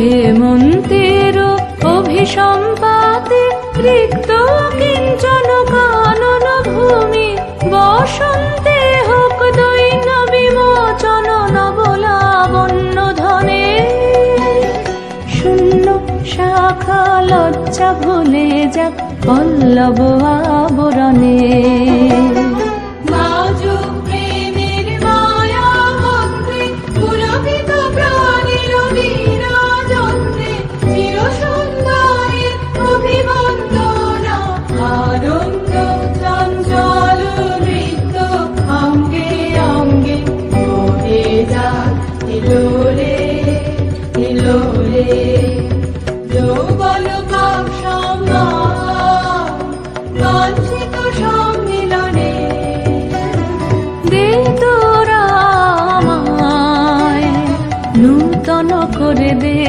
হেমন্তের অভিসম্পাতে রিক্ত কিঞ্চন কানন ভূমি, বসন্তে হোক দৈন্য বিমোচন নবলাবণ্য ধনে। শূন্য শাখা লজ্জা ভুলে যাক পল্লব আবরণে। Lore,